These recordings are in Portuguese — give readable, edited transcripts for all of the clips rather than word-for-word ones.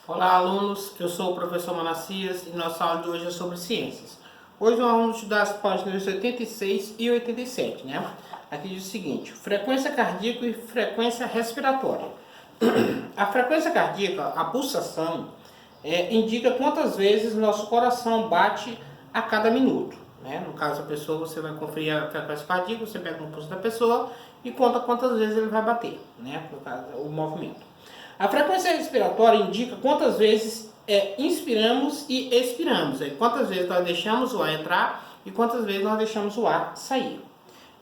Olá, alunos, eu sou o professor Manassias e nossa aula de hoje é sobre ciências. Hoje nós vamos estudar as páginas 86 e 87, né? Aqui diz o seguinte: frequência cardíaca e frequência respiratória. A frequência cardíaca, a pulsação, indica quantas vezes nosso coração bate a cada minuto, né? No caso da pessoa, você vai conferir a frequência cardíaca, você pega o pulso da pessoa e conta quantas vezes ele vai bater, né? No caso, o movimento. A frequência respiratória indica quantas vezes inspiramos e expiramos, quantas vezes nós deixamos o ar entrar e quantas vezes nós deixamos o ar sair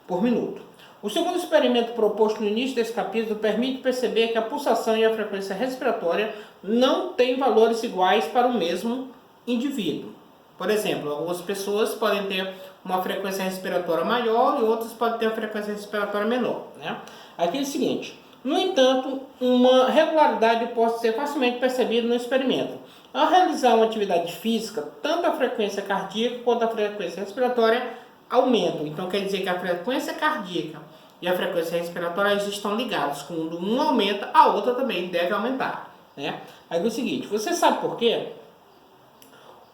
por minuto. O segundo experimento proposto no início desse capítulo permite perceber que a pulsação e a frequência respiratória não têm valores iguais para o mesmo indivíduo. Por exemplo, algumas pessoas podem ter uma frequência respiratória maior e outras podem ter uma frequência respiratória menor, né? Aqui é o seguinte: no entanto, uma regularidade pode ser facilmente percebida no experimento. Ao realizar uma atividade física, tanto a frequência cardíaca quanto a frequência respiratória aumentam. Então quer dizer que a frequência cardíaca e a frequência respiratória estão ligadas. Quando um aumenta, a outra também deve aumentar, né? Aí é o seguinte: você sabe por quê?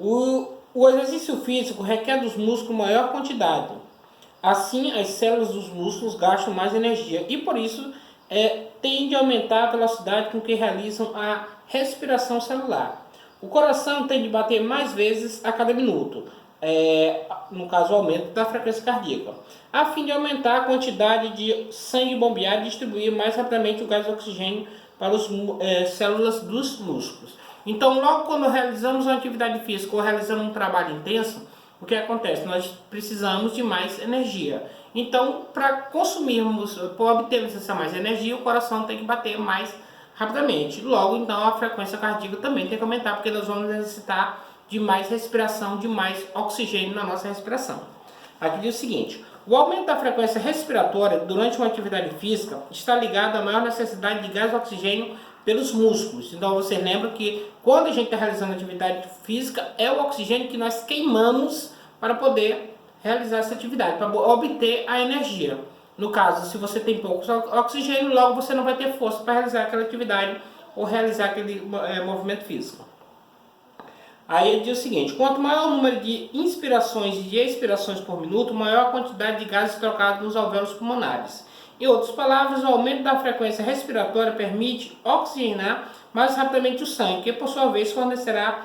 O exercício físico requer dos músculos maior quantidade. Assim, as células dos músculos gastam mais energia e por isso tende a aumentar a velocidade com que realizam a respiração celular. O coração tende a bater mais vezes a cada minuto, no caso o aumento da frequência cardíaca, a fim de aumentar a quantidade de sangue bombeado e distribuir mais rapidamente o gás de oxigênio para as células dos músculos. Então, logo quando realizamos uma atividade física ou realizamos um trabalho intenso, o que acontece? Nós precisamos de mais energia. Então, para consumirmos, para obtermos essa mais energia, o coração tem que bater mais rapidamente. Logo, então, a frequência cardíaca também tem que aumentar, porque nós vamos necessitar de mais respiração, de mais oxigênio na nossa respiração. Aqui diz o seguinte: o aumento da frequência respiratória durante uma atividade física está ligado à maior necessidade de gás de oxigênio pelos músculos. Então, você lembra que quando a gente está realizando atividade física, é o oxigênio que nós queimamos para poder realizar essa atividade, para obter a energia. No caso, se você tem pouco oxigênio, logo você não vai ter força para realizar aquela atividade ou realizar aquele movimento físico. Aí ele diz o seguinte: quanto maior o número de inspirações e de expirações por minuto, maior a quantidade de gases trocados nos alvéolos pulmonares. Em outras palavras, o aumento da frequência respiratória permite oxigenar mais rapidamente o sangue, que por sua vez fornecerá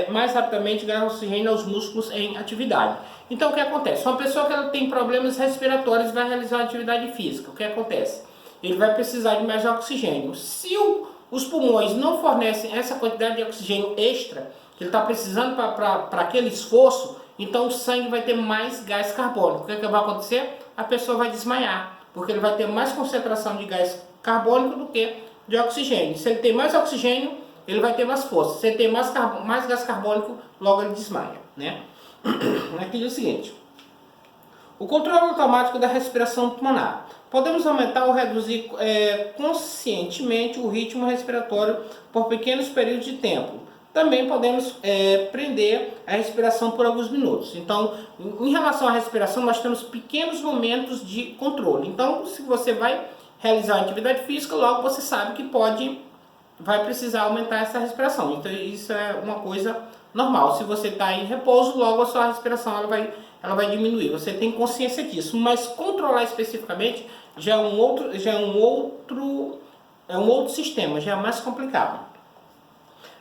mais rapidamente gás de oxigênio aos músculos em atividade. Então o que acontece? Uma pessoa que ela tem problemas respiratórios vai realizar uma atividade física. O que acontece? Ele vai precisar de mais oxigênio. Se os pulmões não fornecem essa quantidade de oxigênio extra que ele está precisando para aquele esforço, então o sangue vai ter mais gás carbônico. O que vai acontecer? A pessoa vai desmaiar, porque ele vai ter mais concentração de gás carbônico do que de oxigênio. Se ele tem mais oxigênio, ele vai ter mais força. Se ele tem mais gás carbônico, logo ele desmaia, né? Aqui diz o seguinte: o controle automático da respiração pulmonar. Podemos aumentar ou reduzir conscientemente o ritmo respiratório por pequenos períodos de tempo. Também podemos prender a respiração por alguns minutos. Então, em relação à respiração, nós temos pequenos momentos de controle. Então, se você vai realizar uma atividade física, logo você sabe que vai precisar aumentar essa respiração. Então, isso é uma coisa normal. Se você está em repouso, logo a sua respiração ela vai diminuir. Você tem consciência disso. Mas controlar especificamente já é um outro sistema, já é mais complicado.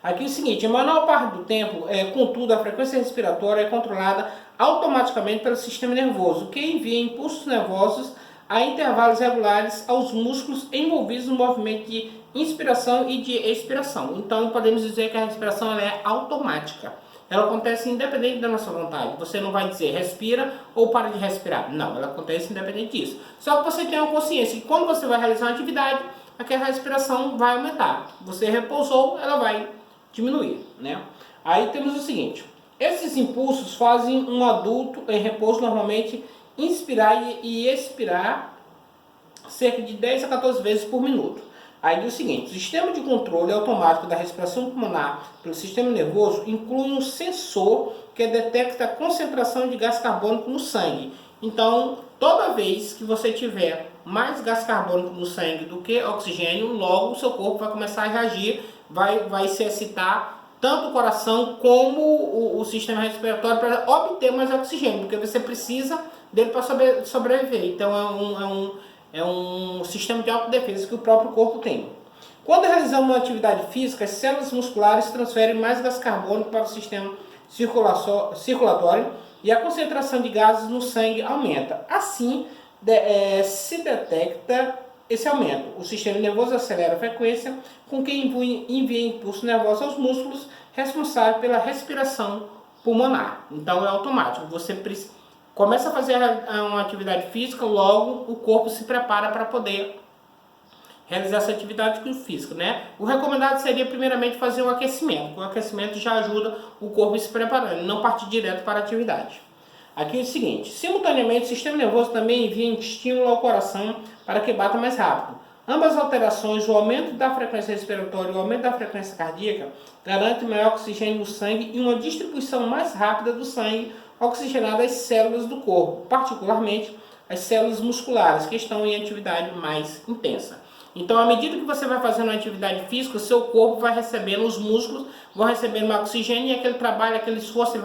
Aqui é o seguinte: a maior parte do tempo, contudo, a frequência respiratória é controlada automaticamente pelo sistema nervoso, que envia impulsos nervosos a intervalos regulares aos músculos envolvidos no movimento de inspiração e de expiração. Então, podemos dizer que a respiração ela é automática. Ela acontece independente da nossa vontade. Você não vai dizer respira ou para de respirar. Não, ela acontece independente disso. Só que você tem uma consciência que quando você vai realizar uma atividade, aquela respiração vai aumentar. Você repousou, ela vai diminuir, né? Aí temos o seguinte: esses impulsos fazem um adulto em repouso normalmente inspirar e expirar cerca de 10 a 14 vezes por minuto. Aí diz o seguinte: o sistema de controle automático da respiração pulmonar pelo sistema nervoso inclui um sensor que detecta a concentração de gás carbônico no sangue. Então, toda vez que você tiver mais gás carbônico no sangue do que oxigênio, logo o seu corpo vai começar a reagir, vai se excitar tanto o coração como o sistema respiratório para obter mais oxigênio, porque você precisa dele para sobreviver. Então é um sistema de autodefesa que o próprio corpo tem. Quando realizamos uma atividade física, as células musculares transferem mais gás carbônico para o sistema circulatório e a concentração de gases no sangue aumenta. Assim, se detecta esse aumento. O sistema nervoso acelera a frequência com que envia impulso nervoso aos músculos responsáveis pela respiração pulmonar. Então é automático. Você começa a fazer uma atividade física, logo o corpo se prepara para poder realizar essa atividade física, né? O recomendado seria primeiramente fazer um aquecimento. O aquecimento já ajuda o corpo a se preparando, não partir direto para a atividade. Aqui é o seguinte, simultaneamente o sistema nervoso também envia estímulo ao coração para que bata mais rápido. Ambas as alterações, o aumento da frequência respiratória e o aumento da frequência cardíaca, garantem maior oxigênio no sangue e uma distribuição mais rápida do sangue oxigenado às células do corpo, particularmente as células musculares, que estão em atividade mais intensa. Então, à medida que você vai fazendo uma atividade física, o seu corpo vai recebendo, os músculos vão recebendo mais oxigênio e aquele trabalho, aquele esforço ele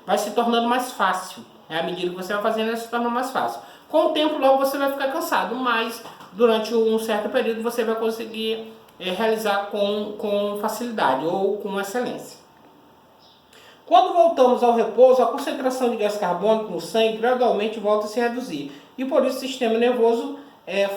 vai se tornando mais fácil. À medida que você vai fazendo, ele se torna mais fácil. Com o tempo, logo você vai ficar cansado, mas durante um certo período você vai conseguir realizar com facilidade ou com excelência. Quando voltamos ao repouso, a concentração de gás carbônico no sangue gradualmente volta a se reduzir. E por isso o sistema nervoso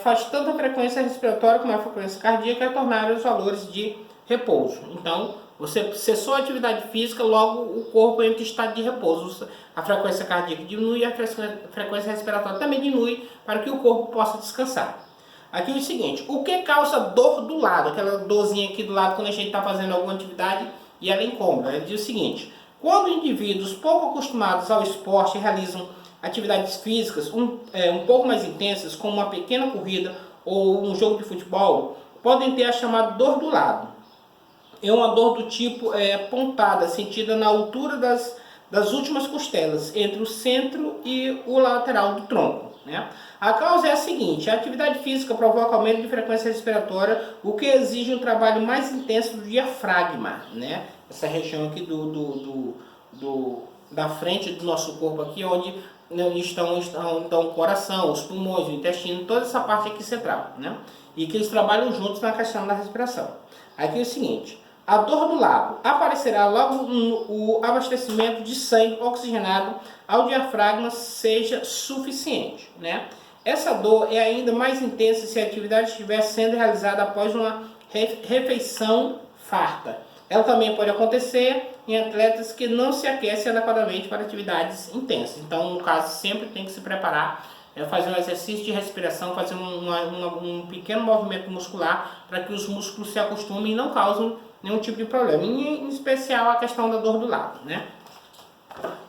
faz tanto a frequência respiratória como a frequência cardíaca retornar os valores de repouso. Então, você cessou a atividade física, logo o corpo entra em estado de repouso. A frequência cardíaca diminui e a frequência respiratória também diminui para que o corpo possa descansar. Aqui é o seguinte, o que causa dor do lado? Aquela dorzinha aqui do lado quando a gente está fazendo alguma atividade e ela incômoda. Ela diz o seguinte, quando indivíduos pouco acostumados ao esporte realizam atividades físicas um pouco mais intensas, como uma pequena corrida ou um jogo de futebol, podem ter a chamada dor do lado. É uma dor do tipo pontada, sentida na altura das últimas costelas, entre o centro e o lateral do tronco, né? A causa é a seguinte, a atividade física provoca aumento de frequência respiratória, o que exige um trabalho mais intenso do diafragma, né? Essa região aqui da frente do nosso corpo aqui, onde estão o coração, os pulmões, o intestino, toda essa parte aqui central, né? E que eles trabalham juntos na questão da respiração. Aqui é o seguinte, a dor do lado aparecerá logo o abastecimento de sangue oxigenado ao diafragma seja suficiente, né? Essa dor é ainda mais intensa se a atividade estiver sendo realizada após uma refeição farta. Ela também pode acontecer em atletas que não se aquecem adequadamente para atividades intensas. Então, no caso, sempre tem que se preparar, fazer um exercício de respiração, fazer um pequeno movimento muscular para que os músculos se acostumem e não causem nenhum tipo de problema. Em especial a questão da dor do lado, né?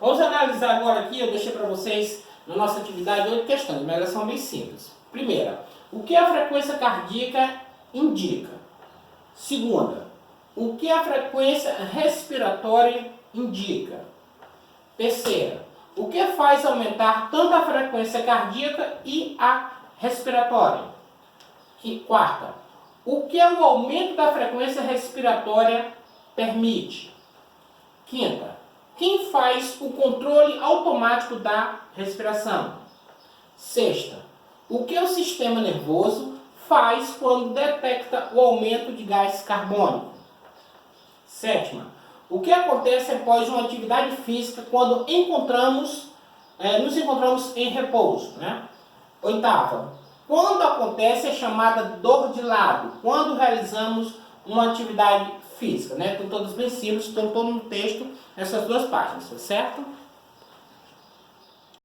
Vamos analisar agora aqui, eu deixei para vocês na nossa atividade 8 questões, mas elas são bem simples. Primeira, o que a frequência cardíaca indica? Segunda, o que a frequência respiratória indica? Terceira, o que faz aumentar tanto a frequência cardíaca e a respiratória? Quarta, o que o aumento da frequência respiratória permite? Quinta, quem faz o controle automático da respiração? Sexta, o que o sistema nervoso faz quando detecta o aumento de gás carbônico? Sétima, o que acontece após uma atividade física quando nos encontramos em repouso, né? Oitava, quando acontece a chamada dor de lado, quando realizamos uma atividade física, né? Estão todos bem simples, estão todos no texto, nessas duas páginas, certo?